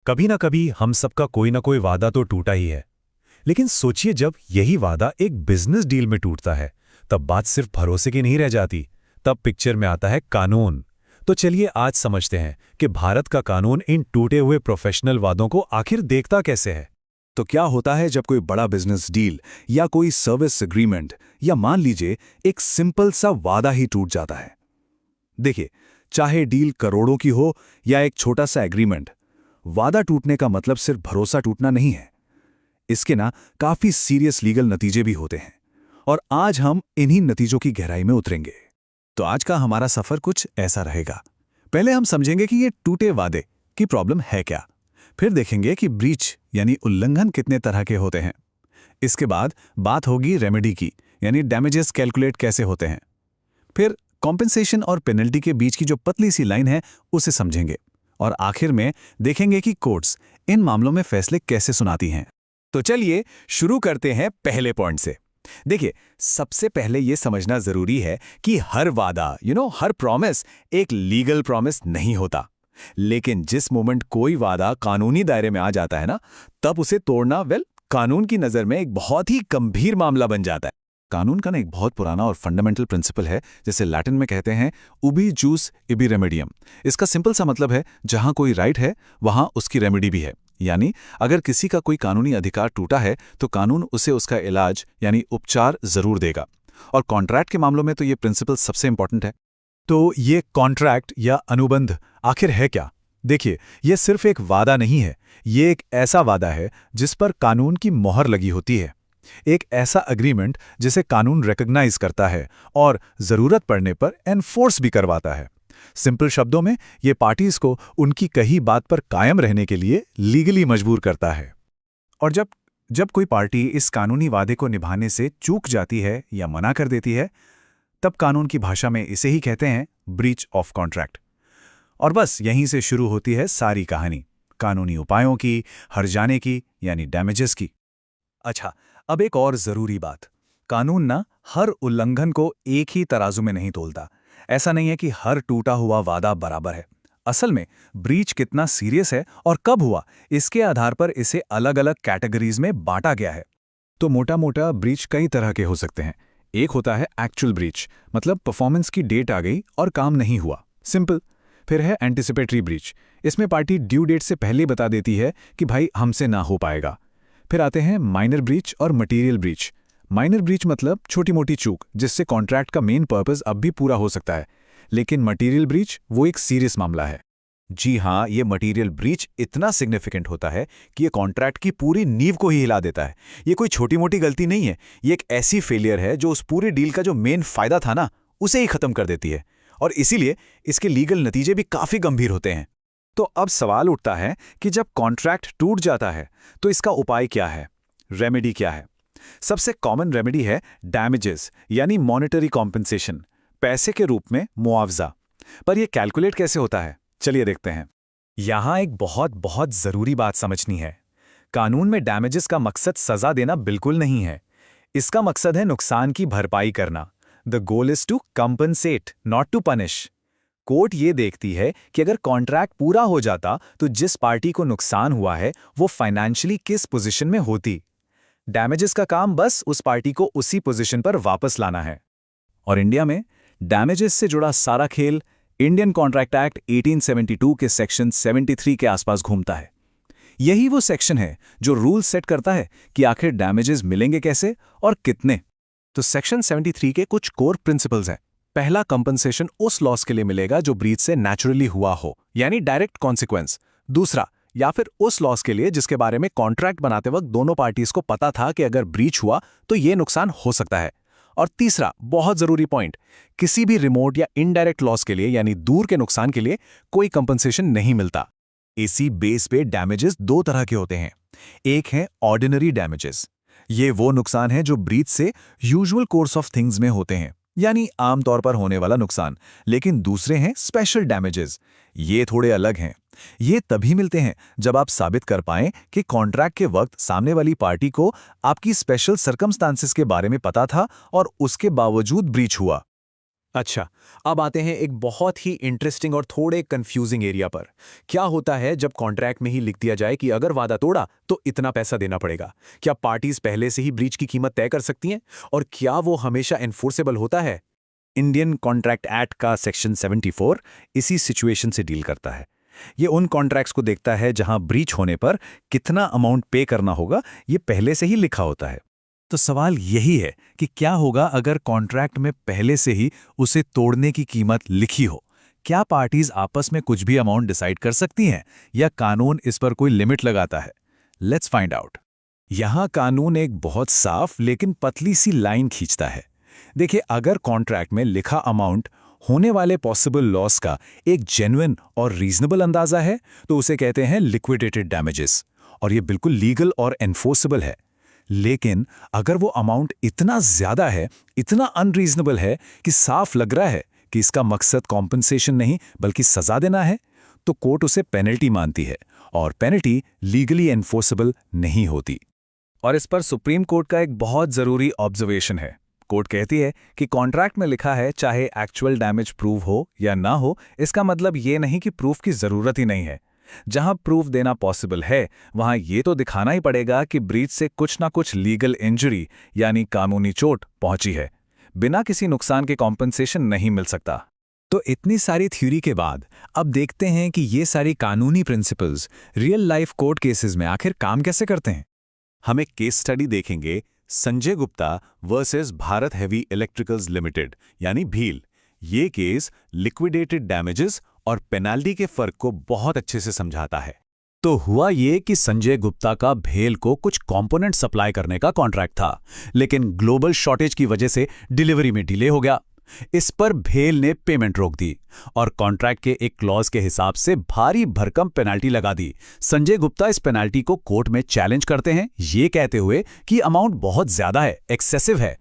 कभी ना कभी हम सबका कोई ना कोई वादा तो टूटा ही है। लेकिन सोचिए, जब यही वादा एक बिजनेस डील में टूटता है, तब बात सिर्फ भरोसे की नहीं रह जाती। तब पिक्चर में आता है कानून। तो चलिए आज समझते हैं कि भारत का कानून इन टूटे हुए प्रोफेशनल वादों को आखिर देखता कैसे है। तो क्या होता है जब कोई बड़ा बिजनेस डील या कोई सर्विस एग्रीमेंट या मान लीजिए एक सिंपल सा वादा ही टूट जाता है। देखिए, चाहे डील करोड़ों की हो या एक छोटा सा एग्रीमेंट, वादा टूटने का मतलब सिर्फ भरोसा टूटना नहीं है। इसके काफी सीरियस लीगल नतीजे भी होते हैं और आज हम इन्हीं नतीजों की गहराई में उतरेंगे। तो आज का हमारा सफर कुछ ऐसा रहेगा। पहले हम समझेंगे कि ये टूटे वादे की प्रॉब्लम है क्या। फिर देखेंगे कि ब्रीच यानी उल्लंघन कितने तरह के होते हैं। इसके बाद बात होगी रेमेडी की, यानी डैमेजेस कैलकुलेट कैसे होते हैं। फिर कॉम्पेंसेशन और पेनल्टी के बीच की जो पतली सी लाइन है उसे समझेंगे और आखिर में देखेंगे कि कोर्ट्स इन मामलों में फैसले कैसे सुनाती हैं। तो चलिए शुरू करते हैं पहले पॉइंट से। देखिए, सबसे पहले यह समझना जरूरी है कि हर वादा हर प्रॉमिस एक लीगल प्रॉमिस नहीं होता। लेकिन जिस मोमेंट कोई वादा कानूनी दायरे में आ जाता है ना, तब उसे तोड़ना कानून की नजर में एक बहुत ही गंभीर मामला बन जाता है। कानून का एक बहुत पुराना और फंडामेंटल प्रिंसिपल है, जैसे लैटिन में कहते हैं उबी जूस इबी रेमेडियम। इसका सिंपल सा मतलब है, जहां कोई राइट है वहां उसकी रेमेडी भी है। यानी अगर किसी का कोई कानूनी अधिकार टूटा है तो कानून उसे उसका इलाज यानी उपचार जरूर देगा। और कॉन्ट्रैक्ट के मामलों में तो ये प्रिंसिपल सबसे इंपॉर्टेंट है। तो ये कॉन्ट्रैक्ट या अनुबंध आखिर है क्या? देखिए, ये सिर्फ एक वादा नहीं है, ये एक ऐसा वादा है जिस पर कानून की मोहर लगी होती है। एक ऐसा एग्रीमेंट जिसे कानून रिकॉग्नाइज करता है और जरूरत पड़ने पर एनफोर्स भी करवाता है। सिंपल शब्दों में, ये पार्टीज को उनकी कही बात पर कायम रहने के लिए लीगली मजबूर करता है। और जब कोई पार्टी इस कानूनी वादे को निभाने से चूक जाती है या मना कर देती है, तब कानून की भाषा में इसे ही कहते हैं ब्रीच ऑफ कॉन्ट्रैक्ट। और बस यहीं से शुरू होती है सारी कहानी, कानूनी उपायों की, हर्जाने की यानी डैमेजेस की। अच्छा, अब एक और जरूरी बात, कानून हर उल्लंघन को एक ही तराजू में नहीं तोलता। ऐसा नहीं है कि हर टूटा हुआ वादा बराबर है। असल में ब्रीच कितना सीरियस है और कब हुआ, इसके आधार पर इसे अलग अलग कैटेगरीज में बांटा गया है। तो मोटा मोटा ब्रीच कई तरह के हो सकते हैं। एक होता है एक्चुअल ब्रीच, मतलब परफॉर्मेंस की डेट आ गई और काम नहीं हुआ, सिंपल। फिर है एंटिसिपेटरी ब्रीच, इसमें पार्टी ड्यू डेट से पहले बता देती है कि भाई हमसे ना हो पाएगा। फिर आते हैं माइनर ब्रीच और मटेरियल ब्रीच। माइनर ब्रीच मतलब छोटी मोटी चूक जिससे कॉन्ट्रैक्ट का मेन पर्पस अब भी पूरा हो सकता है। लेकिन मटेरियल ब्रीच वो एक सीरियस मामला है। जी हाँ, ये मटेरियल ब्रीच इतना सिग्निफिकेंट होता है कि ये कॉन्ट्रैक्ट की पूरी नींव को ही हिला देता है। ये कोई छोटी मोटी गलती नहीं है, ये एक ऐसी फेलियर है जो उस पूरे डील का जो मेन फायदा था ना, उसे ही खत्म कर देती है। और इसीलिए इसके लीगल नतीजे भी काफी गंभीर होते हैं। तो अब सवाल उठता है कि जब कॉन्ट्रैक्ट टूट जाता है तो इसका उपाय क्या है, रेमेडी क्या है? सबसे कॉमन रेमेडी है डैमेजेस यानी मॉनेटरी कॉम्पेंसेशन, पैसे के रूप में मुआवजा। पर यह कैलकुलेट कैसे होता है, चलिए देखते हैं। यहां एक बहुत बहुत जरूरी बात समझनी है। कानून में डैमेजेस का मकसद सजा देना बिल्कुल नहीं है। इसका मकसद है नुकसान की भरपाई करना। The goal is to compensate, not to punish. Court ये देखती है कि अगर कॉन्ट्रैक्ट पूरा हो जाता तो जिस पार्टी को नुकसान हुआ है वो फाइनेंशियली किस पोजीशन में होती। डैमेजेस का काम बस उस पार्टी को उसी पोजीशन पर वापस लाना है। और इंडिया में डैमेजेस से जुड़ा सारा खेल इंडियन कॉन्ट्रैक्ट एक्ट 1872 के सेक्शन 73 के आसपास घूमता है। यही वो सेक्शन है जो रूल सेट करता है कि आखिर डैमेजेस मिलेंगे कैसे और कितने। तो सेक्शन 73 के कुछ कोर प्रिंसिपल्स हैं। पहला, कंपनसेशन उस लॉस के लिए मिलेगा जो ब्रीच से नेचुरली हुआ हो, यानी डायरेक्ट कॉन्सिक्वेंस। दूसरा, या फिर उस लॉस के लिए जिसके बारे में कॉन्ट्रैक्ट बनाते वक्त दोनों पार्टीज को पता था कि अगर ब्रीच हुआ तो ये नुकसान हो सकता है। और तीसरा, बहुत जरूरी पॉइंट, किसी भी रिमोट या इनडायरेक्ट लॉस के लिए यानी दूर के नुकसान के लिए कोई कंपनसेशन नहीं मिलता। इसी बेस पे डैमेजेस दो तरह के होते हैं। एक है ऑर्डिनरी डैमेजेस, ये वो नुकसान है जो ब्रीच से यूजुअल कोर्स ऑफ थिंग्स में होते हैं, यानी आमतौर पर होने वाला नुकसान। लेकिन दूसरे हैं स्पेशल डैमेजेस, ये थोड़े अलग हैं। ये तभी मिलते हैं जब आप साबित कर पाएं कि कॉन्ट्रैक्ट के वक्त सामने वाली पार्टी को आपकी स्पेशल सर्कमस्टांसेस के बारे में पता था और उसके बावजूद ब्रीच हुआ। अच्छा, अब आते हैं एक बहुत ही इंटरेस्टिंग और थोड़े कंफ्यूजिंग एरिया पर। क्या होता है जब कॉन्ट्रैक्ट में ही लिख दिया जाए कि अगर वादा तोड़ा तो इतना पैसा देना पड़ेगा? क्या पार्टीज पहले से ही ब्रीच की कीमत तय कर सकती हैं? और क्या वो हमेशा एनफोर्सेबल होता है? इंडियन कॉन्ट्रैक्ट एक्ट का सेक्शन 74 इसी सिचुएशन से डील करता है। ये उन कॉन्ट्रैक्ट्स को देखता है जहां ब्रीच होने पर कितना अमाउंट पे करना होगा, ये पहले से ही लिखा होता है। तो सवाल यही है कि क्या होगा अगर कॉन्ट्रैक्ट में पहले से ही उसे तोड़ने की कीमत लिखी हो? क्या पार्टीज आपस में कुछ भी अमाउंट डिसाइड कर सकती हैं या कानून इस पर कोई लिमिट लगाता है? Let's find out. यहां कानून एक बहुत साफ लेकिन पतली सी लाइन खींचता है। देखिए, अगर कॉन्ट्रैक्ट में लिखा अमाउंट होने वाले पॉसिबल लॉस का एक जेन्युइन और रीजनेबल अंदाजा है तो उसे कहते हैं लिक्विडेटेड डैमेजेस, और ये बिल्कुल लीगल और एनफोर्सेबल है। लेकिन अगर वो अमाउंट इतना ज्यादा है, इतना अनरीजनेबल है कि साफ लग रहा है कि इसका मकसद कॉम्पनसेशन नहीं बल्कि सजा देना है, तो कोर्ट उसे पेनल्टी मानती है, और पेनल्टी लीगली एनफोर्सेबल नहीं होती। और इस पर सुप्रीम कोर्ट का एक बहुत जरूरी ऑब्जर्वेशन है। कोर्ट कहती है कि कॉन्ट्रैक्ट में लिखा है चाहे एक्चुअल डैमेज प्रूव हो या ना हो, इसका मतलब ये नहीं कि प्रूफ की जरूरत ही नहीं है। जहां प्रूफ देना पॉसिबल है वहां ये तो दिखाना ही पड़ेगा कि ब्रीच से कुछ ना कुछ लीगल इंजरी यानी कानूनी चोट पहुंची है। बिना किसी नुकसान के कॉम्पनसेशन नहीं मिल सकता। तो इतनी सारी थ्योरी के बाद अब देखते हैं कि ये सारी कानूनी principles real life court cases में आखिर काम कैसे करते हैं। हम एक केस स्टडी देखेंगे, Sanjay Gupta versus Bharat heavy electricals limited यानी भील। ये केस लिक्विडेटेड डैमेजेस और पेनाल्टी के फर्क को बहुत अच्छे से समझाता है। तो हुआ ये कि संजय गुप्ता का भेल को कुछ कंपोनेंट सप्लाई करने का कॉन्ट्रैक्ट था, लेकिन ग्लोबल शॉर्टेज की वजह से डिलीवरी में डिले हो गया। इस पर भेल ने पेमेंट रोक दी और कॉन्ट्रैक्ट के एक क्लॉज के हिसाब से भारी भरकम पेनाल्टी लगा दी। संजय गुप्ता इस पेनाल्टी को कोर्ट में चैलेंज करते हैं, ये कहते हुए कि अमाउंट बहुत ज्यादा है, एक्सेसिव है।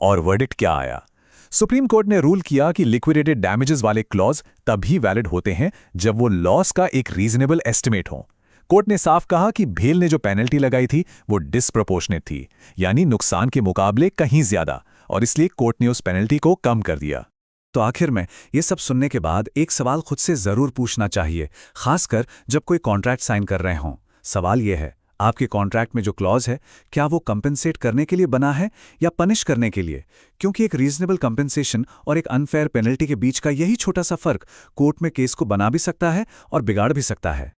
और वर्डिक्ट क्या आया? सुप्रीम कोर्ट ने रूल किया कि लिक्विडेटेड डैमेजेस वाले क्लॉज तभी वैलिड होते हैं जब वो लॉस का एक रीजनेबल एस्टिमेट हो। कोर्ट ने साफ कहा कि भेल ने जो पेनल्टी लगाई थी वो डिस्प्रोपोर्शनेट थी, यानी नुकसान के मुकाबले कहीं ज्यादा, और इसलिए कोर्ट ने उस पेनल्टी को कम कर दिया। तो आखिर में ये सब सुनने के बाद एक सवाल खुद से जरूर पूछना चाहिए, खासकर जब कोई कॉन्ट्रैक्ट साइन कर रहे हों। सवाल यह है, आपके कॉन्ट्रैक्ट में जो क्लॉज है क्या वो कंपेंसेट करने के लिए बना है या पनिश करने के लिए? क्योंकि एक रीजनेबल कंपेंसेशन और एक अनफेयर पेनल्टी के बीच का यही छोटा सा फर्क कोर्ट में केस को बना भी सकता है और बिगाड़ भी सकता है।